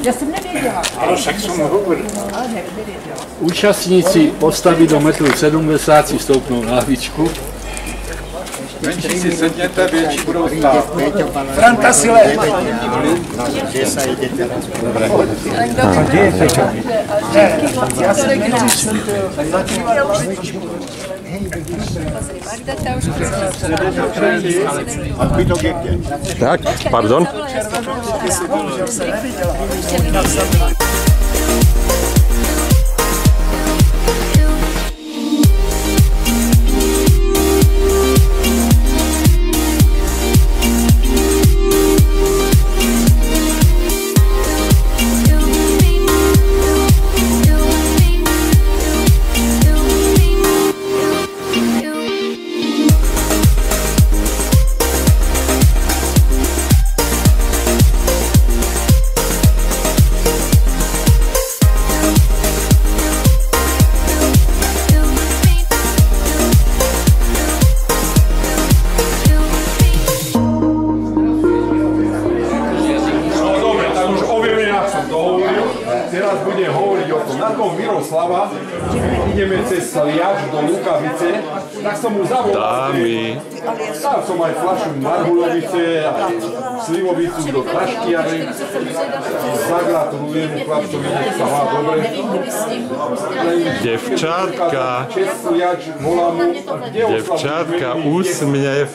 Ja som nevedela. Ale však som hovoril. Ale nevedela. Účastníci postavy do 1,70 m si stoupnou na lavičku. Menší si sedněte, větší budou stát. Franta Sile. Kde sa ide teraz? Dobre. A kde je Peťo? Ja som nejdřív jsem to začíval lavičku. A zbytok je kde? Tak, pardon. Teraz budem hovoriť o tom. Na tom Miroslava ideme cez Sliač do Lukavice, tak som mu zavolal. Dal som aj fľašu Marhulovice a Slivovicu do Taškiary. Zagratulujem chlapcovi, nech sa má dobre. Devčátka, úsmev.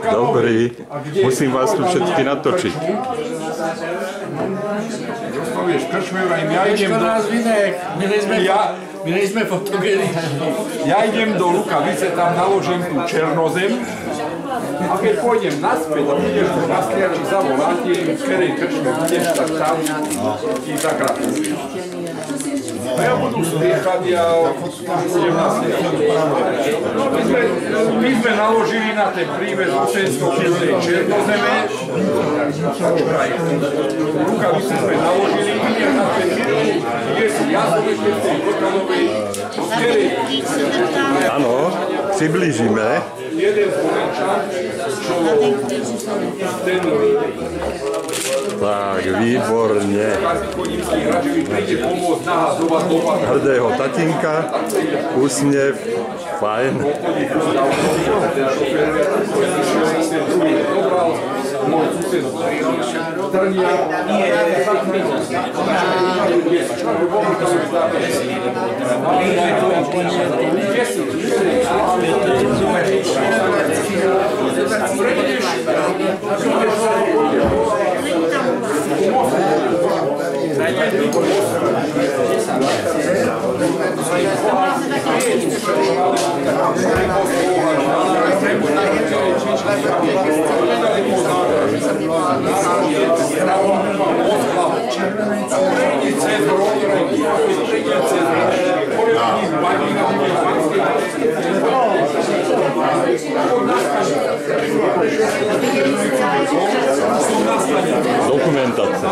Dobrý, musím vás tu všetky natočiť. Vieš, krčmevrajem, ja idem do... My nejsme fotogení. Ja idem do Lukavice, tam naložím tú černozem a keď pôjdem naspäť a budeš tu na Sliači zavolať, v ktorej krčme budeš, tak tam ti zagratujem. A ja budú spiechať, ja budem na Sliači. My sme naložili na ten príves 800 tej černozeme. Rukavice sme naložili, idem na ten príves, kde sú jazdovice v tej kotalovej skere. Áno, přiblížime. Jeden z Borenčan, čo ten... Tak, výborne. Hrdého tatinka, úsmev, fajn. Dokumentace.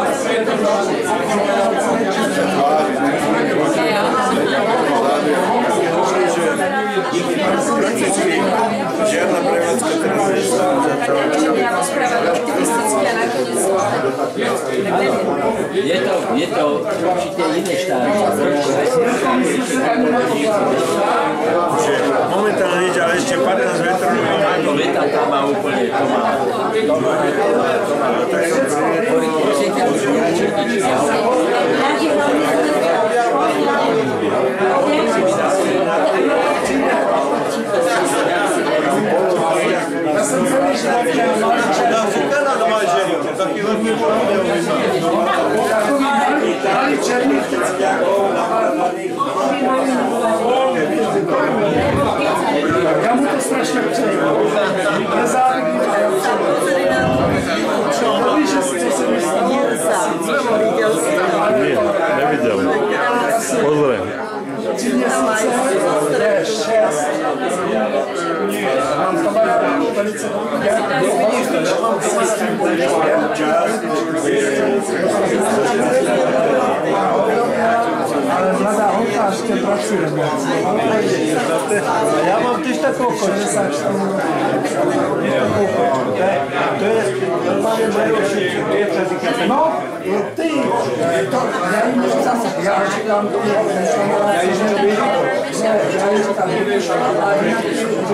Žiadna prevádzka teraz je to určite iné štáty. momentálne nič, ale ešte 15 metrov. To veta tam má úplne, to má. Ja mu to strašne přeju. Nie, nevidel. Pozriem. Já mám tyž takovou kočku. To je normálně nejlepší. No, ty, já říkám, že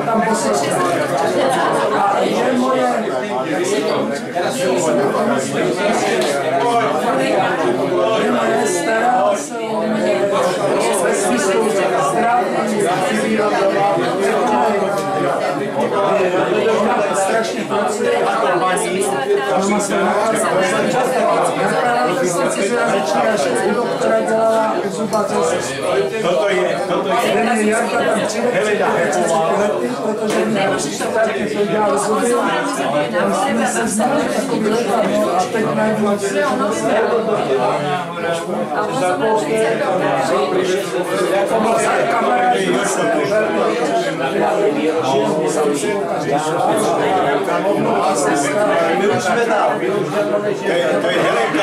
tam posledně. A je moje... Je moje stará se o mě, ve smyslu zdravý, strašně pracuje a mama se doktora dělala zubaře. Toto je. Jarka tam přijde, protože mě taky to dělal zuby. My se znali takový leta, a teď najednou To je Helenka.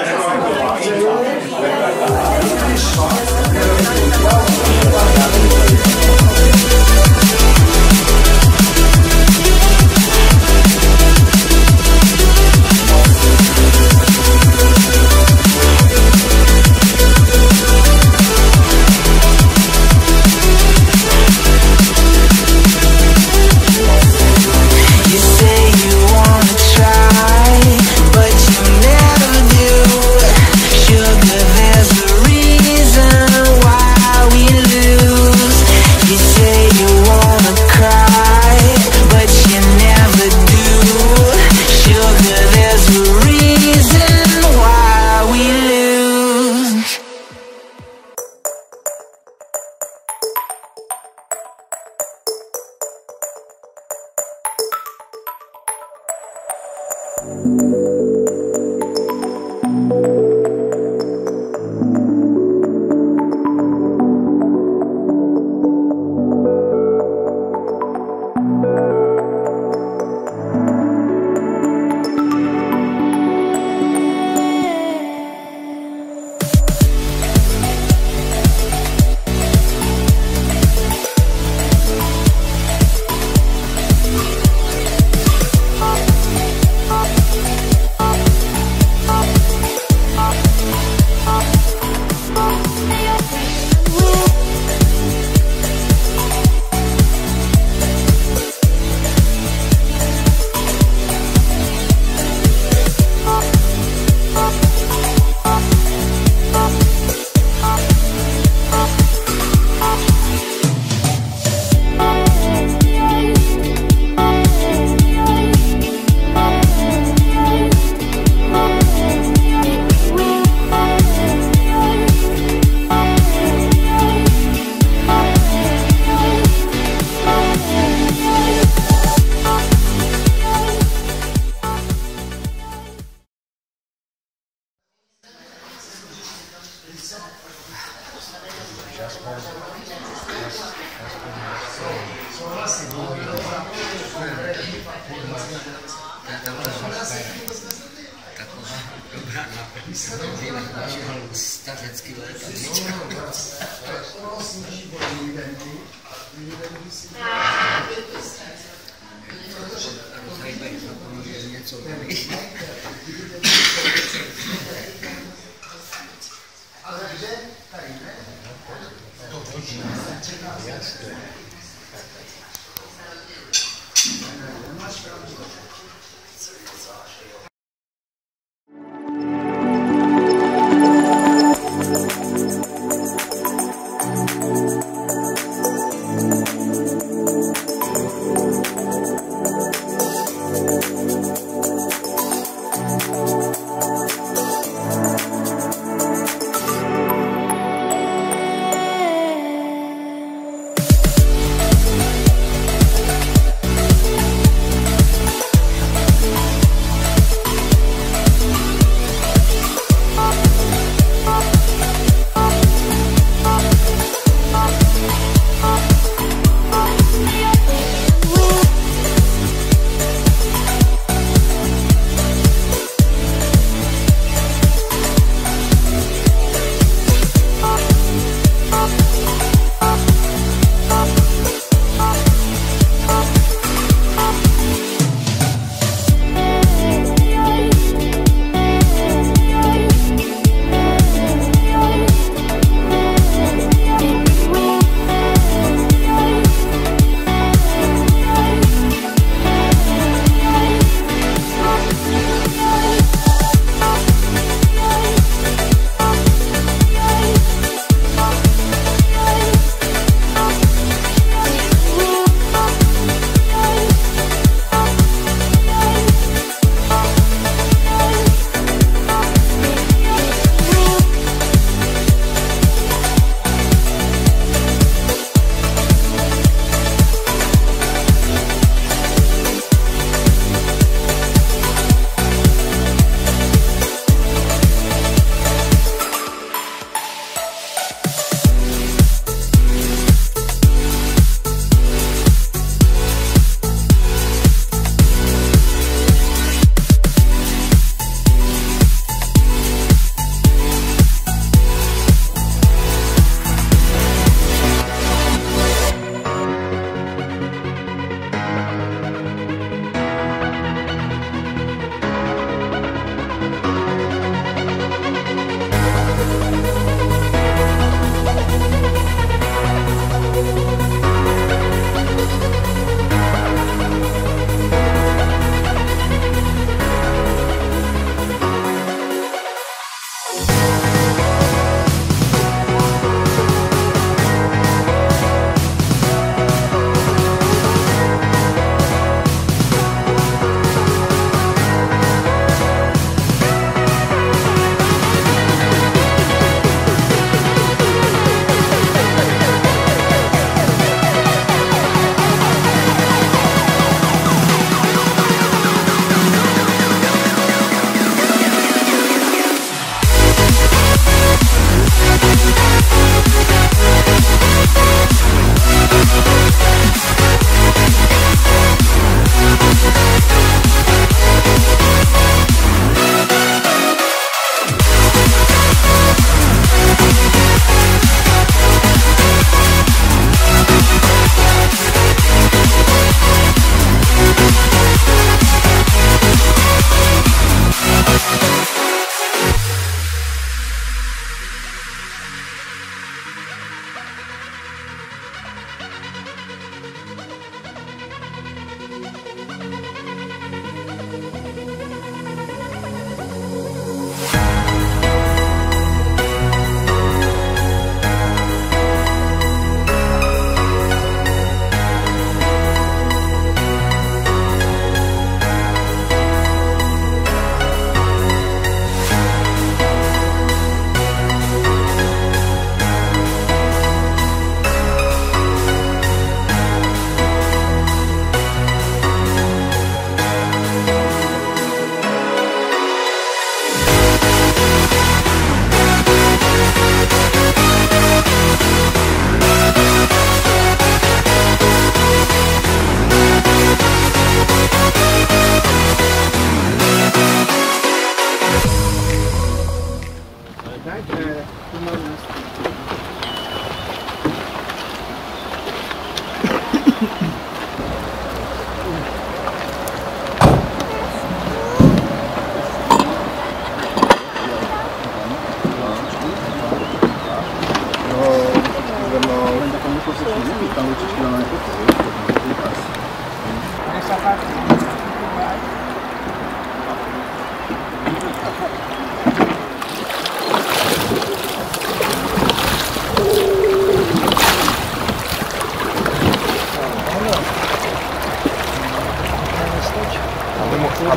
Aby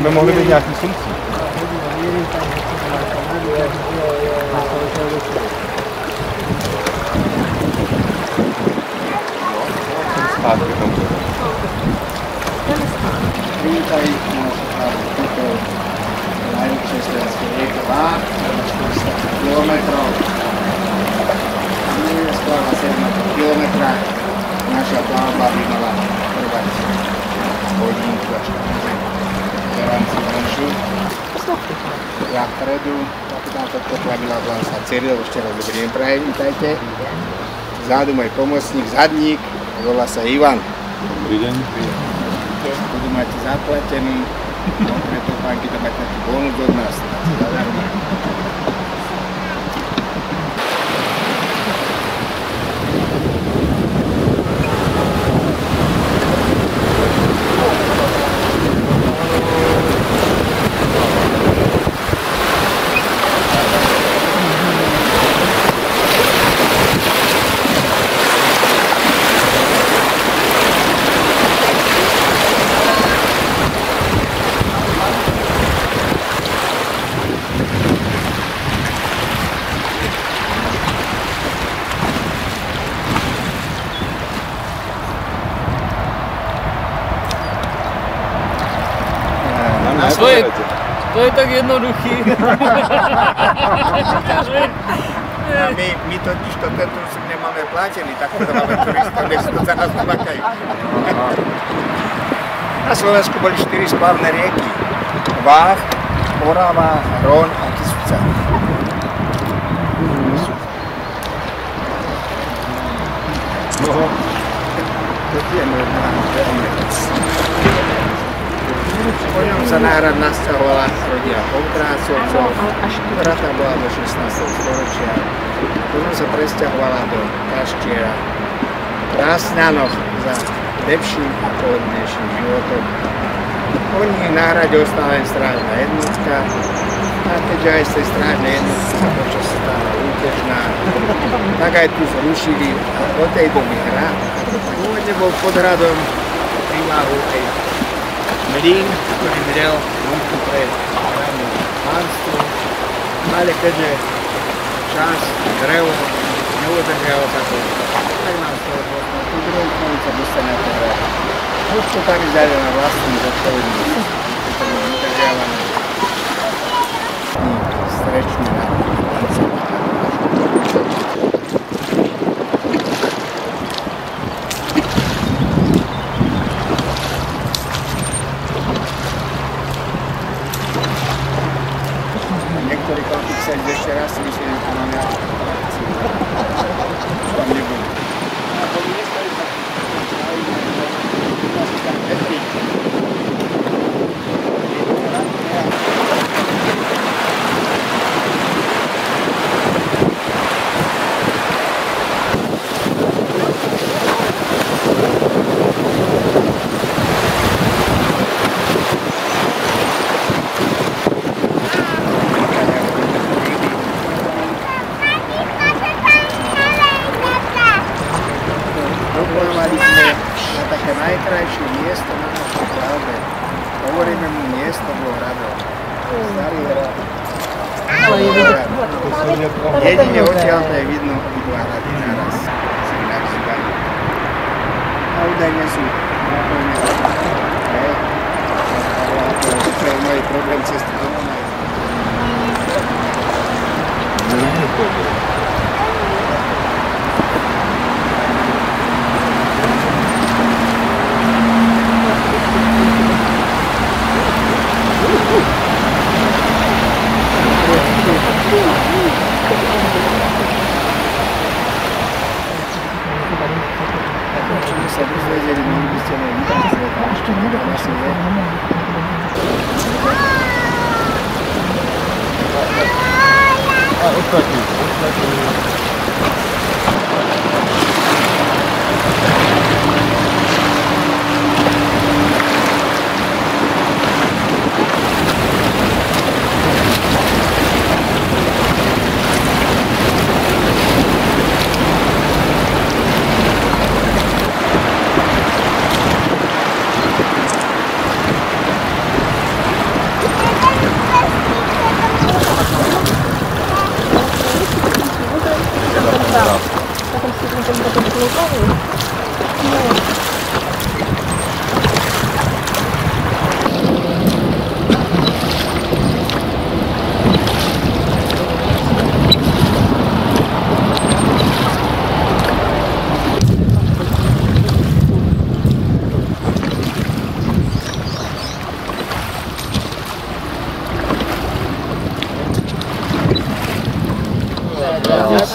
mohli být nějaký funkcí. Vítaj na túto najväčšej slovenskej rieke Vách, 400 km. Je skoro na 7 km. Naša plavba by mala trvať hodinku až 40 v rámci menšiu. Ja vpredu, kapitán tohto plavila volám sa Cyril, ešte raz dobrý deň prajem, vítajte. Vzadu môj pomocník, zadník, volá sa Ivan. Dobrý deň. Budú mať zaplatený, preto pánky to mať taký bonus od nás. To je tak jednoduchý. A my totiž tento úsek nemáme platený, tak to máme turistov, nech si to za nás namakajú. Na Slovensku boli 4 splavné rieky. Vách, Orava, Hron a Kysuca. To je môj vec. Po ňom sa náhrad nasťahovala rodina Poutrácovcov, ktorá tam bola do 16. storočia. Potom sa presťahovala do Kaštiera v Krásňanoch za lepším a pohodlnejším životom. Po nich náhrade ostala len strážna jednotka, a keďže aj z tej strážnej jednotky sa počas stála útežná, tak aj tu zrušili a do tej doby hra. Pôvodne bol pod hradom prívahu aj mlín, ktorý mrel lúku pre hradné pánstvo, ale keďže čas drevo neudržalo sa to, tak nám z toho tú druhú konca dostane na to hrad. Už to tak vzali na vlastný zodpovednosť, to je udržiavané strečný národ. Niektorí chlapí sa ísť ešte raz, si myslím, že to mám ja. Už tam nebudú. Dopolovali sme na také najkrajšie miesto na našej plavbe. Hovoríme mu miesto bol hradov. Starý hrad. Jedine odtiaľ to je vidno obidva hrady naraz. Si inak zývajú. A údajne sú napojne hej. To je môj problém cesty domov. sa dozvedeli, mohli by ste mať vydať. Ešte nebudem. A ostatní.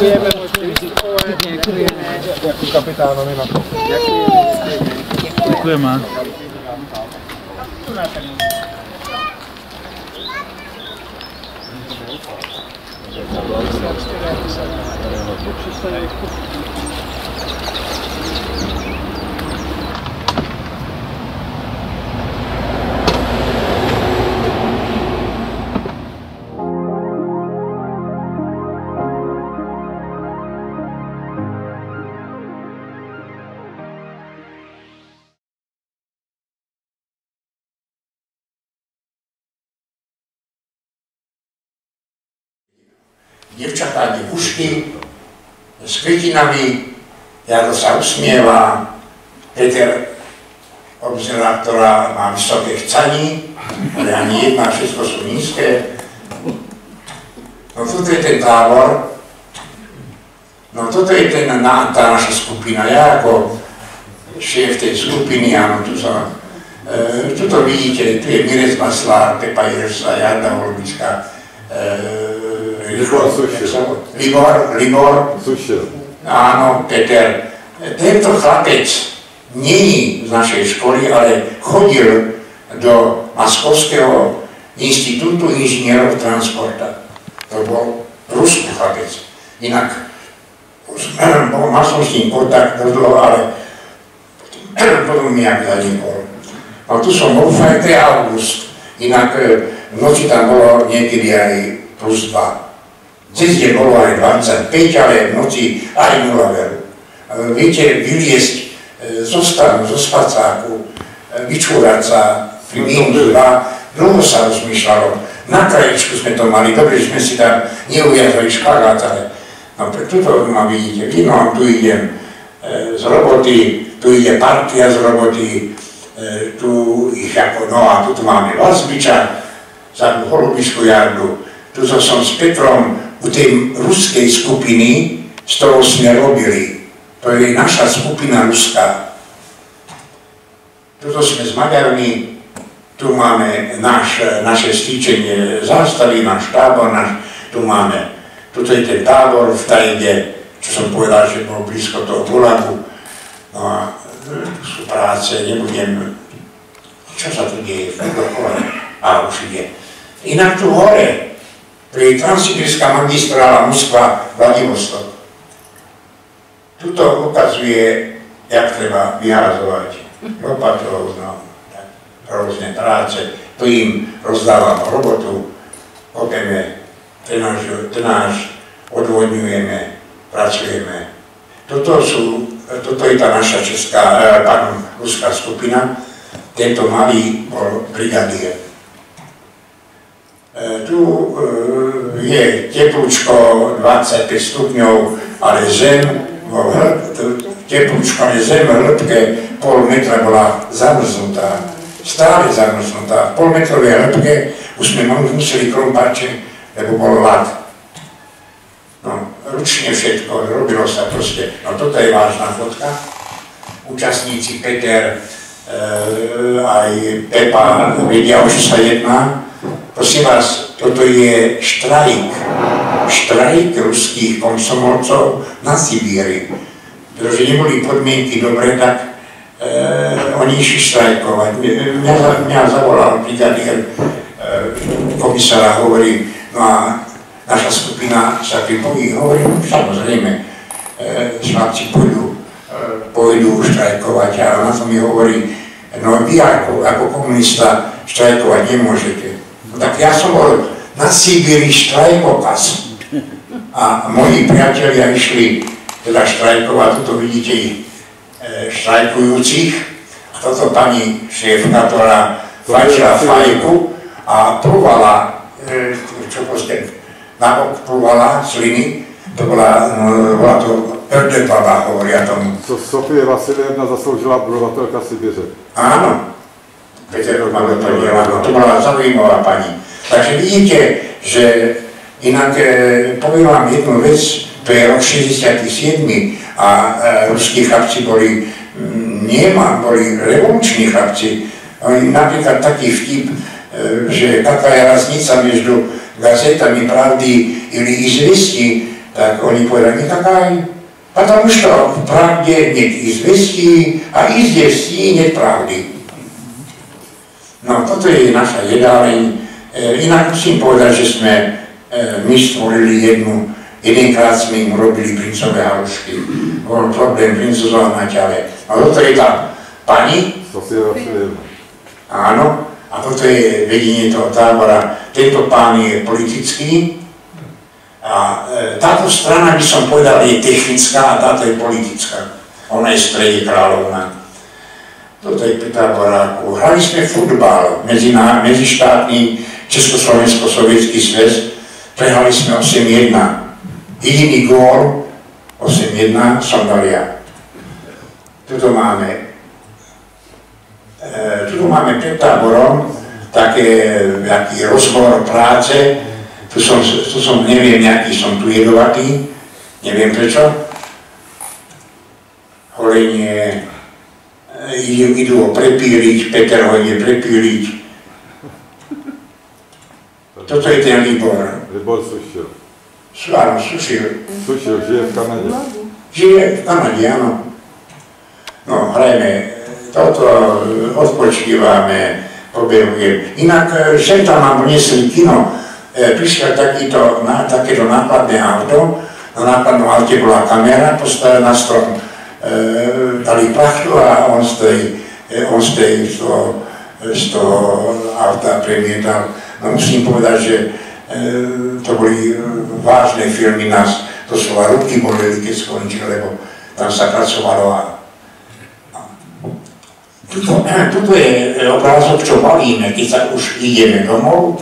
Ďakujeme, môžete vystupovať. Ďakujeme. Ďakujem kapitánovi na to. Ďakujeme. Dievčatá ide pušky s kvetinami, Jaro sa usmieva, Peter obzerá, ktorá má vysoké chcani, ale ani jedna, všetko sú nízke. No toto je ten tábor, no toto je tá naša skupina. Ja ako šéf tej skupiny, áno, tuto vidíte, tu je Mirec Maslár, Pepa Jersa, Jarda Holubická, Libor Sušil. Áno, Peter. Tento chlapec není z našej školy, ale chodil do Maskovského inštitútu inžinierov transporta. To bol ruský chlapec. Inak mal som s ním kontakt dlho, ale potom mi jak zanikol. No tu som bol v august. Inak v noci tam bolo niekedy aj plus 2. Cez deň bolo aj 25, ale v noci aj 0 veru. Viete, vyliesť zo stanu, zo spacáku, vyčúrať sa pri minus 2, dlho sa rozmýšľalo. Na krajičku sme to mali, dobre, že sme si tam neuviazali špagát, ale no, tuto ma vidíte, no, tu idem z roboty, tu ide partia z roboty, tu ich ako, no a tu máme Vazbiča, za Holubickú Jardu, tu som s Petrom u tej ruskej skupiny, z toho sme robili. To je naša skupina ruská. Tuto sme s Maďarmi, tu máme naše stýčenie zástavy, náš tábor, tuto je ten tábor v Tajde, čo som povedal, že bol blízko toho Gulagu. No a tu sú práce, nebudem, čo sa tu deje, a už ide. Inak tu hore, to je transsibirská magistrála Moskva-Vladivostok. Tuto ukazuje, jak treba vyházovať lopatou, no, rôzne práce. Tu im rozdávam robotu, kopeme, tenáž, odvodňujeme, pracujeme. Toto je tá naša ruská skupina. Tento malý bol brigadier. Tu je teplúčko 25 stupňov, ale zem, teplúčko je zem v hĺbke pol metra bola zamrznutá, stále zamrznutá. V polmetrovej hĺbke už sme museli krompáče, lebo bol ľad. No, ručne všetko, robilo sa proste. No toto je vážna fotka. Účastníci Peter, aj Pepa vedia, o čo sa jedná. Prosím vás, toto je štrajk ruských komsomolcov na Sibíri. Pretože neboli podmienky dobre, tak oni išli štrajkovať. Mňa zavolal brigadier komisára, hovorí, no a naša skupina sa pripojí, hovorí, no samozrejme, chlapci pôjdu štrajkovať a na to mi hovorí, no vy ako komunista štrajkovať nemôžete. No tak ja som bol na Sibíri štrajkokaz a moji priatelia išli teda štrajkovať, toto vidíte štrajkujúcich a toto pani šéfka, ktorá fajčila fajku a plúvala, čo proste, plúvala sliny, to bola to Erdebaba, hovoria tomu. Sofie Vasilievna zasloužila obyvatelka Sibíře. Áno, Peter ma doplnila, to bola zaujímavá pani. Takže vidíte, že inak poviem vám jednu vec, to je rok 67 a ruskí chlapci boli revoluční chlapci. Oni napríklad taký vtip, že taká je raznica между газетами Правды или Известий, так они povedali, никакая, потому что в Правде нет известий, а известий нет правdy. No, toto je naša jedáleň. Inak musím povedať, že sme my stvorili jedenkrát sme im robili princové halušky. Bol problém princezov na ťale. A toto je tá pani. Áno. A toto je vedenie toho tábora. Tento pán je politický. A táto strana, by som povedal, je technická a táto je politická. Ona je v strede kráľovna. Toto je Petra Boráku. Hrali sme futbal, medzištátny Československo-sovietský zväz. Prehrali sme 8-1. Jediný gól 8-1 som dal ja. Tuto máme pred táborom taký rozbor práce. Tu som, neviem, nejaký som tu jedovatý, neviem prečo. Horenie, idú ho prepíliť, Peter ho ide prepíliť. Toto je ten Libor. Libor Sušil. Áno, Sušil. Sušil, žije v Kanade. Žije v Kanade, áno. No, hrajeme toto, odpočívame, pobehujem. Inak, sem tam nám donesli kino, prišiel takéto nákladné auto, na nákladnom aute bola kamera, postavená na strom, dali plachtu a on z toho auta premietal. No musím povedať, že to boli vážne filmy nás, to slova ruky boleli, keď skončil, lebo tam sa pracovalo a tuto je obrázok, čo balíme, keď sa už ideme domov.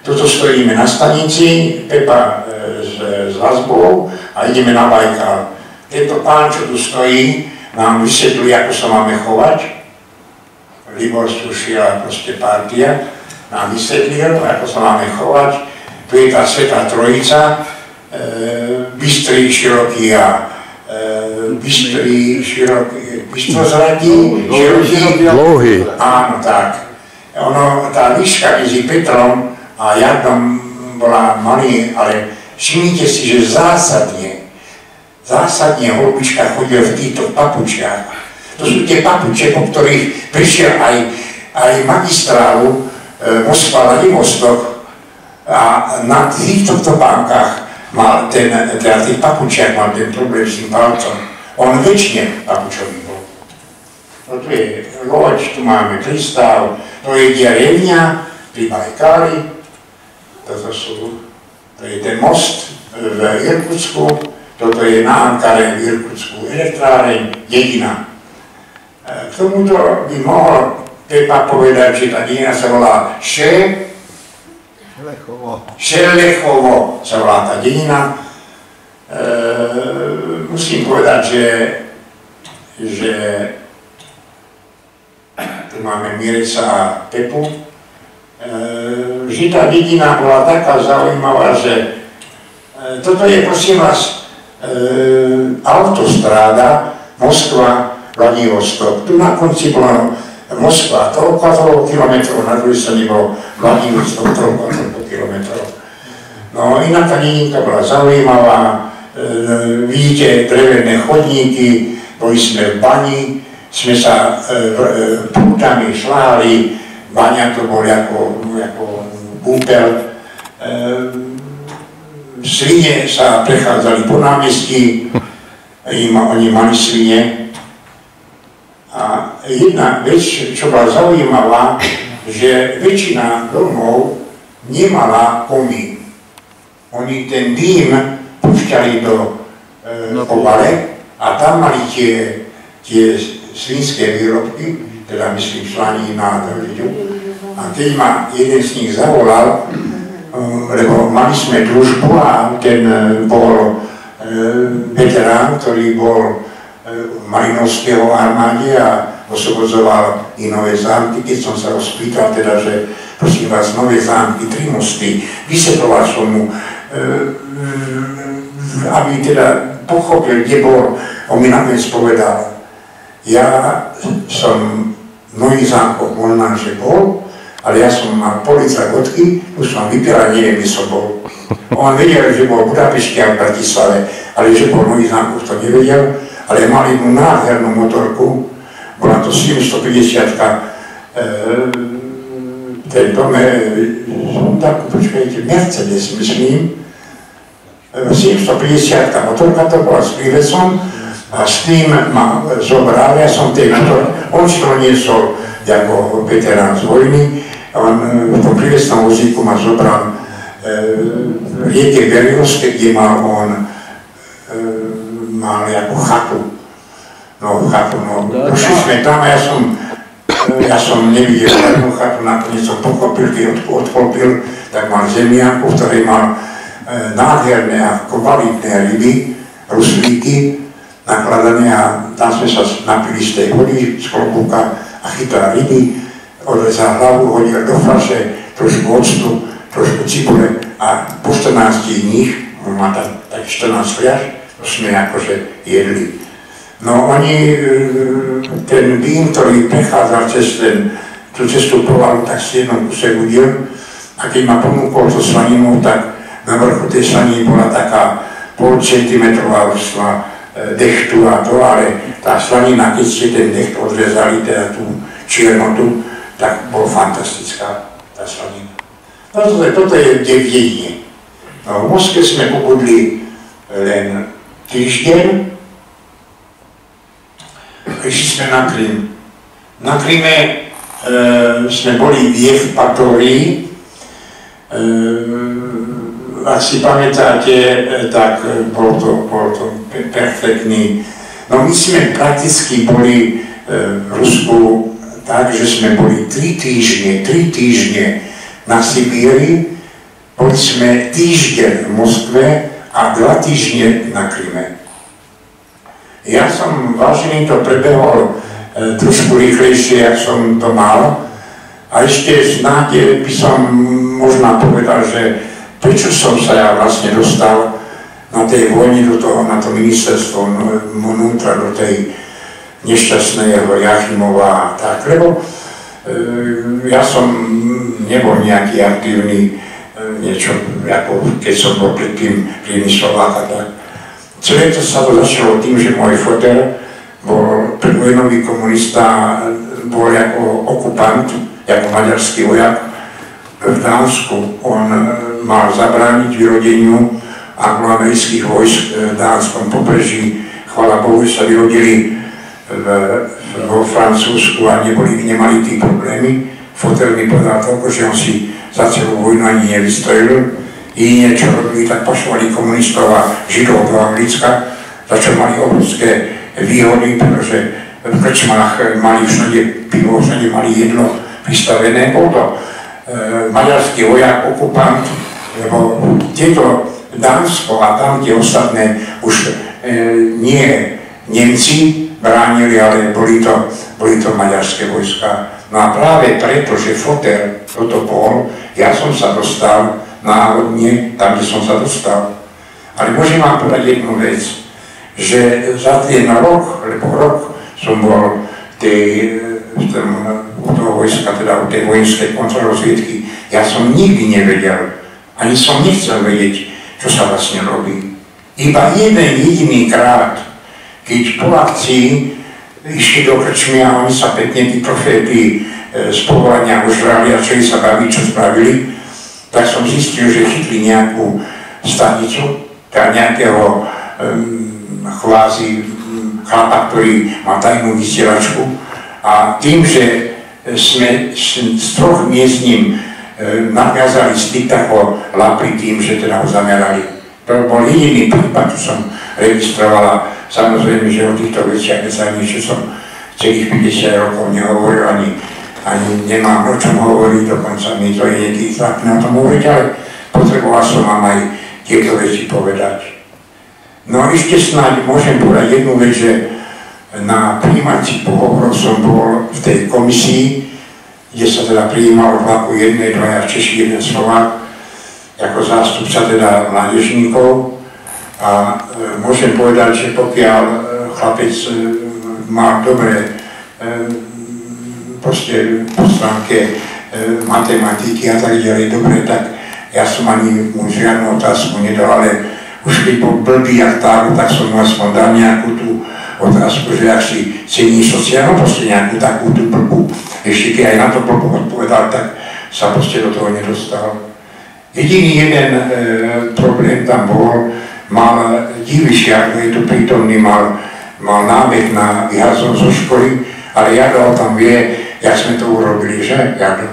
Tuto stojíme na stanici, Pepa s Lazbou a ideme na Bajkal. Tento pán, čo tu stojí, nám vysvetlí, ako sa máme chovať. Libor Sušil a proste partia nám vysvetlil, ako sa máme chovať. Tu je tá Svätá Trojica, bystrý, široký a bystrozradý, široký. Dlouhý. Áno, tak. Tá výška medzi Petrom a Jardom bola malý, ale všimnite si, že zásadne Holubička chodil v týchto papučiach. To sú tie papuče, po ktorých prišiel aj magistrálu Moskva-Vladivostok a na týchto topánkach mal tých papučiach mal ten problém s tým palcom. On väčšine papučový bol. No tu je loď, tu máme prístav, to je diarevňa pri Bajkáli. To je ten most v Irkutsku, toto je na Ankare v Irkutsku elektráreň, dedina. K tomuto by mohol Pepa povedať, že tá dedina sa volá Šelechovo sa volá tá dedina. Musím povedať, že tu máme Mireca a Pepu. Že tá dedina bola taká zaujímavá, že toto je, prosím vás, autostráda Moskva-Vladivostok. Tu na konci bola Moskva toľko kilometrov, na druhej strane bol Vladivostok toľko kilometrov. No iná tá dedinka bola zaujímavá, vidíte drevené chodníky, boli sme v bani, sme sa prútami šláli, Baňa to bol ako úpel. Svine sa prechádzali po námestí, oni mali svine. A jedna vec, čo bola zaujímavá, že väčšina domov nemala komín. Oni ten dým púšťali do obale a tam mali tie svinské výrobky, teda myslím slanína a držiťu. A keď ma jeden z nich zavolal, lebo mali sme družbu a ten bol veterán, ktorý bol Malinovského armáde a osvobodzoval i Nové Zámky. Keď som sa ho spýtal, teda, že prosím vás, Nové Zámky, 3 mosty, vysvetloval som mu, aby teda pochopil, kde bol. On mi nakoniec povedal, ja som v Nových Zámkoch možná, že bol, ale ja som mal polica Gotky, už som vypiel a neviem, kde som bol. On vedel, že bol v Budapešti a v Bratislave, ale že bol v Nových Zámkoch, to nevedel, ale mal jednu nádhernú motorku, bola to 750-ka, ten dome, takú, počkajte, Mercedes, myslím, 750-ka motorka, to bola s prívesom, a s tým ma zobral, ja som tej motor, on si to niesol ako veterán z vojny, on v tom prívesnom vozíku ma zobral rieke Berilovské, kde mal on mal ako chatu. No, došli sme tam a ja som nevidel žiadnu chatu, nakoniec som pochopil, keď odklopil, tak mal zemianku, v ktorej mal nádherné a kvalitné ryby, ruslíky, nakladané a tam sme sa napili z tej vody, z klobúka a chytal ryby, odrezal hlavu, hodil do fľaše, trošku octu, trošku cibule a po 14 dní, on má tak 14 fľaš, to sme akože jedli. No oni, ten dým, ktorý prechádzal cez tú cestu povalu, tak si jednom kuse udil a keď ma ponúkol so slaninou, tak na vrchu tej slaniny bola taká pol-centimetrová vrstva dechtu a to, ale tá slanina, keď ste ten decht odrezali, teda tú čiernotu, tak bol fantastická tá slanina. Toto je v dedine. No, v Moskve sme pobudli len týždeň, prišli sme na Krym. Na Kryme sme boli v Jevpatorii. Ak si pamätáte, tak bol to perfektný. No my sme prakticky boli v Rusku tak, že sme boli 3 týždne na Sibíri, boli sme týždeň v Moskve a 2 týždne na Kryme. Ja som, vážený, to prebehol trošku rýchlejšie, jak som to mal. A ešte snáď by som možná povedal, že prečo som sa ja vlastne dostal na tej vojne na to ministerstvo vnútra, do tej nešťastného Jachimova a tak, lebo ja som nebol nejaký aktívny, niečo ako keď som bol predtým Slovák a tak. Celé to sa to začalo tým, že môj foter bol predvojnový komunista, bol ako okupant, ako maďarský vojak v Dánsku. On mal zabrániť vyrodeniu angloamerických vojsk v dánskom pobreží. Chvála Bohu, sa vyrodili vo Francúzsku a nemali tí problémy. Fotel mi povedal toľko, že on si za celú vojnu ani nevystrelil. I niečo robili, tak pašovali komunistov a Židov do Anglicka, za čo mali obrovské výhody, pretože v krčmách mali všade pivo, všade mali jedlo pristavené. Bol to maďarský vojak, okupant, lebo tieto Dánsko a tam tie ostatné už nie Nemci bránili, ale boli to maďarské vojska. No a práve preto, že foter toto bol, ja som sa dostal náhodne tam, kde som sa dostal. Ale môžem vám povedať jednu vec, že za ten rok, lebo rok som bol toho vojska, teda u tej vojenskej kontrarozviedky, ja som nikdy nevedel, ani som nechcel vedieť, čo sa vlastne robí. Iba jeden jediný krát, keď po akcii išli do krčmy a oni sa pekne tí proféty z povolania ožrali a začali sa baviť, čo spravili, tak som zistil, že chytli nejakú stanicu, teda nejakého kvázi chlapa, ktorý má tajnú vysielačku a tým, že sme z troch miest s ním naviazali styk, tak ho lapli tým, že teda ho zamerali. To bol jediný prípad, čo som registrovala. Samozrejme, že o týchto veciach čo som celých 50 rokov nehovoril, ani nemám o čom hovoriť, dokonca mi to je niekedy tak na tom hovoriť, ale potreboval som vám aj tieto veci povedať. No ešte snáď môžem povedať jednu vec, že na prijímacích pohovoroch som bol v tej komisii, kde sa teda prijímalo vlaku jednej, dvaja Češi, jeden Slovák, ako zástupca teda mládežníkov. A môžem povedať, že pokiaľ chlapec má dobré proste po stránke matematiky a tak ďalej dobre, tak ja som ani mu žiadnu otázku nedal, ale už keď bol blbý jak táru, tak som mu aspoň dal nejakú tú otázku, že ak si cení sociálno, proste nejakú takú tú blbú. Ešte keď aj na to blbú odpovedal, tak sa proste do toho nedostal. Jediný jeden problém tam bol, mal Divišiak, je tu prítomný, mal nábeh na vyhazov zo školy, ale Jado tam vie, jak sme to urobili, že? Jado?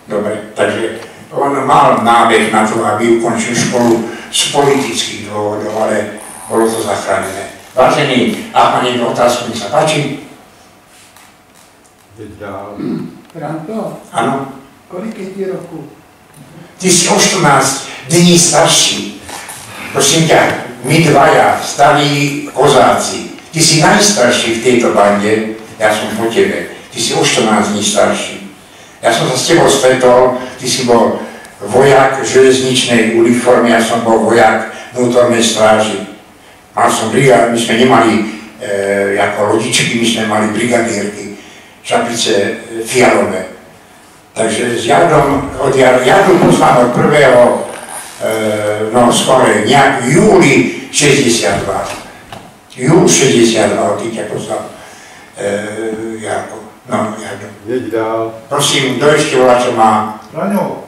Dobre, takže on mal nábeh na to, aby ukončil školu z politických dôvodov, ale bolo to zachránené. Vážený, ak má niekto otázku, mi sa páči? Franto? Áno? Koľko je ti roku? Ty si o 14 dní starší. Prosím ťa, my dvaja, starí kozáci, ty si najstarší v tejto bande, ja som po tebe, ty si o 14 dní starší. Ja som sa s tebou stretol, ty si bol vojak v železničnej uniforme, ja som bol vojak vnútornej stráži. Mal som brigád, my sme nemali ako lodičky, my sme mali brigadírky, čapice fialové. Takže s Jardom, od Jardu poznám od prvého, no skore, nejak v júli 62. Júl 62, ty ťa poznám, Jarko. No, Jardo. Jeď dál. Prosím, kto ešte volá, čo má? Raňo,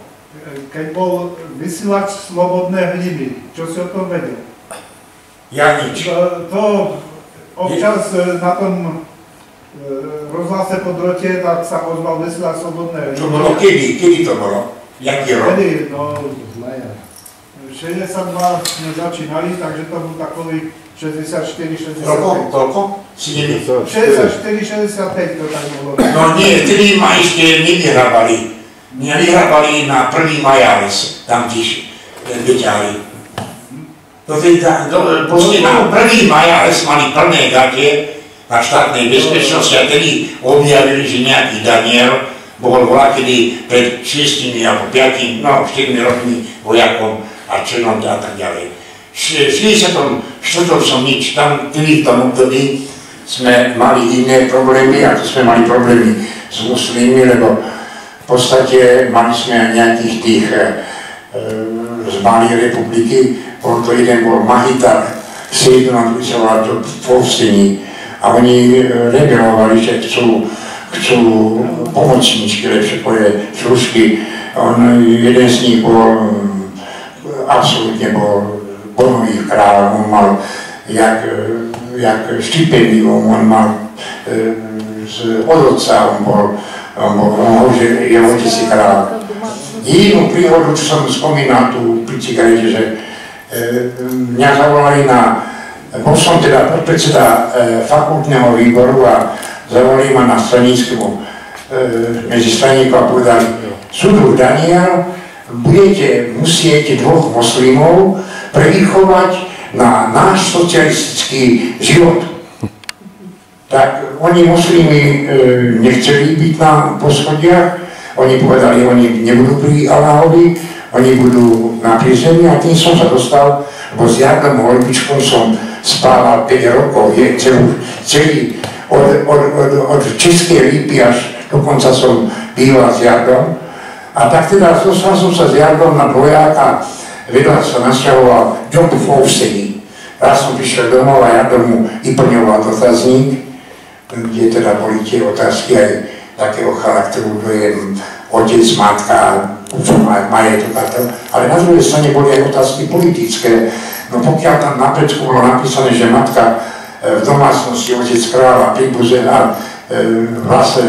keď bol vysielač Slobodné Hliby, čo si o tom vedel? Ja nič. To občas na tom rozhlase po drote, tak sa ozval vysielač Slobodné Hliby. To bolo kedy? Kedy to bolo? Jaký rok? Kedy? No, 62 sme začínali, takže to bol takový 64-65. Toľko? Si neviem. 64-65 to tak bolo. No nie, vtedy ma ešte nevyhrabali. Mňa vyhrabali na 1. Majares, tam tiež vyťahli. To teda, proste na 1. Majares mali plné gate na štátnej bezpečnosti a tedy objavili, že nejaký Daniel bol volakedy pred 6 alebo 5, no 4 rokmi vojakom a členom a tak ďalej. V 64. som nič, tam v tom období sme mali iné problémy, ako sme mali problémy s muslimmi, lebo v podstate mali sme nejakých tých z Malej republiky, jeden bol Mahitar, Sejdno, ktorý sa volá to povstení a oni rebelovali, že chcú pomocničky, lepšie povedať, služky. Jeden z nich bol, absolútne bol bonový král, on mal jak štipendium, on mal od otca, on bol, že je otec si král. Jedinú príhodu, čo som spomínal tu pri cigarete, že mňa zavolali bol som teda podpredseda fakultného výboru a zavolali ma na stranícku medzi straníkov a povedali, súdruh Daniel, budete musieť 2 moslimov prevychovať na náš socialistický život. Tak oni moslimi nechceli byť na poschodiach, oni povedali, oni nebudú pri Aláhovi, oni budú na prízemí a tým som sa dostal, lebo s Jardom Hojbičkom som spával 5 rokov, celý od Českej Lípy až dokonca som býval s Jardom. A tak teda dostal som sa s Jardom na dvojáka, vedľa sa nasťahoval John povstení. Raz som prišiel domov a Jardo mu vyplňoval dotazník kde teda boli tie otázky aj takého charakteru, kto je otec, matka, majetok a to. Ale na druhej strane boli aj otázky politické. No pokiaľ tam na päťku bolo napísané, že matka v domácnosti, otec kráľa, príbuzen a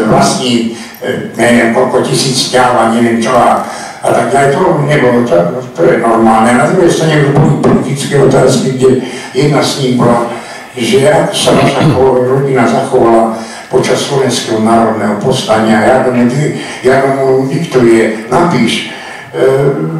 vlastní neviem koľko tisíc ťav a neviem čo a tak ďalej, to nebolo, to je normálne. Na druhej strane už boli politické otázky, kde jedna z nich bola, že ako sa naša rodina zachovala počas Slovenského národného povstania. Ja mu diktuje, napíš,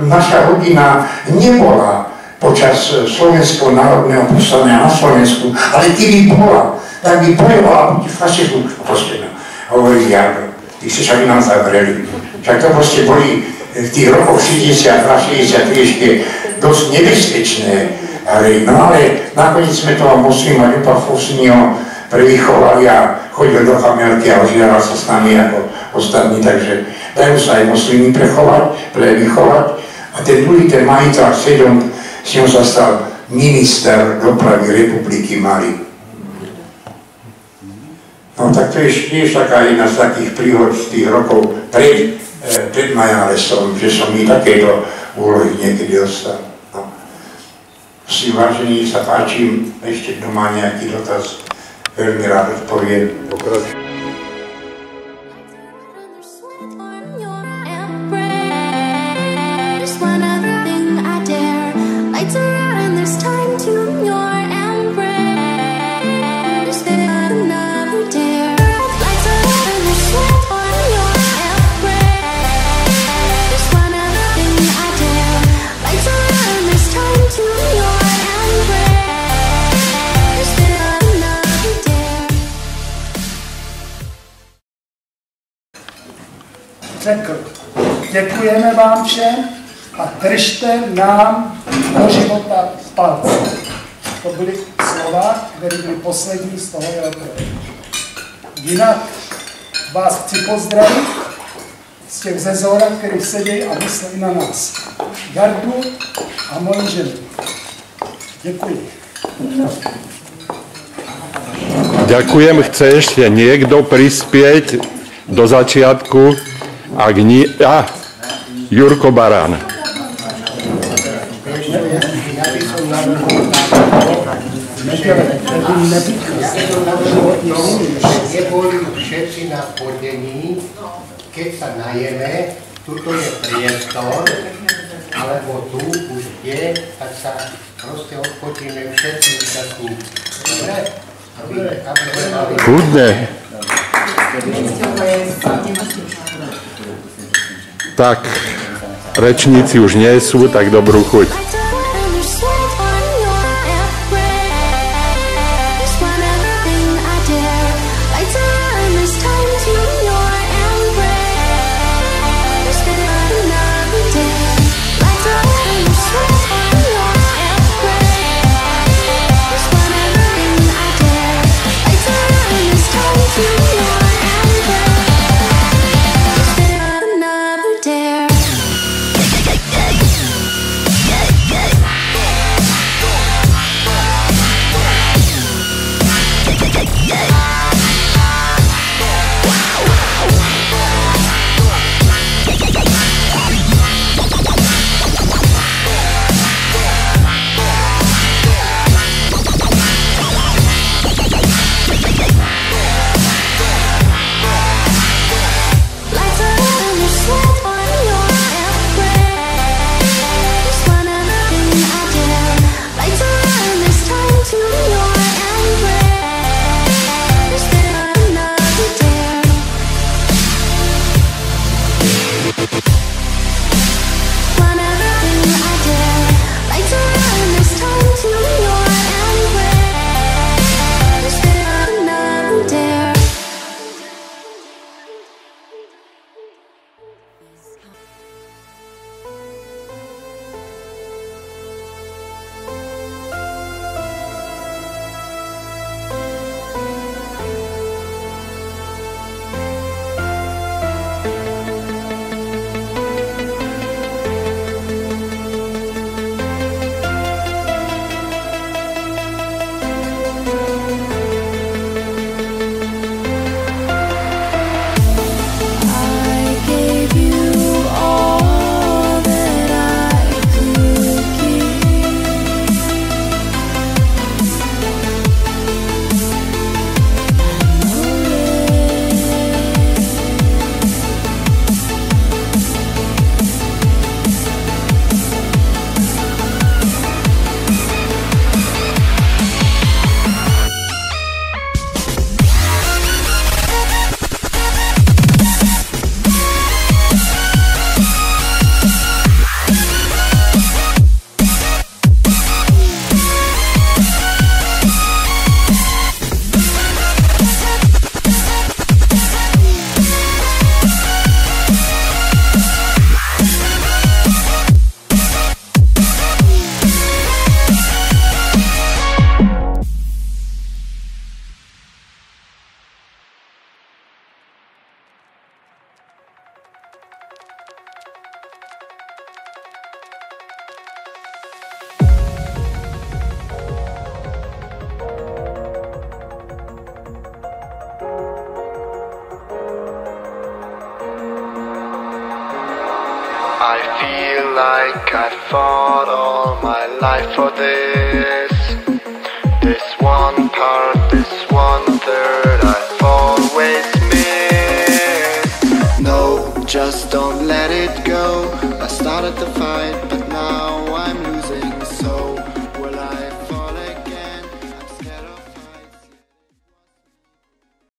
naša rodina nebola počas Slovenského národného povstania na Slovensku, ale keby bola, tak by bojovala proti fašizmu. Proste, hovorí Jarno, ty ste však nám zavreli. Však to proste boli v tých rokoch 62-63 ešte dosť nebezpečné. No ale nakoniec sme toho moslima Ľuba Fosnyho prevychovali a chodil do Chamielky a ožieral sa s nami ako ostatní, takže dajú sa aj moslimy prevychovať. A ten druhý, ten majiteľ Sedon, s ňou sa stal minister dopravy Republiky Mali. No tak to je tiež taká jedna z takých príhod z tých rokov pred Majalesom, že som mi takéto úlohy niekedy dostal. No. Si vážení, sa páčim, ešte kto má nejaký dotaz, veľmi rád odpoviem. Řekl, děkujeme vám všem a držte nám do života palce. To byly slova, které byly poslední z toho jeho projevu. Jinak vás chci pozdravit z těch ze Zora, který sedějí a myslí na nás. Jardu a moji ženu. Děkuji. Ďakujem. Chce ešte niekto prispieť do začiatku? Ak nie... Jurko Barán. Neboli všetci na spodení, keď sa najeme, tuto je priestor, alebo tu už je, tak sa proste odpočíme všetci účastníci. Dobre? Kľudne. Tak, rečníci už nie sú, tak dobrú chuť. I feel like I fought all my life for this.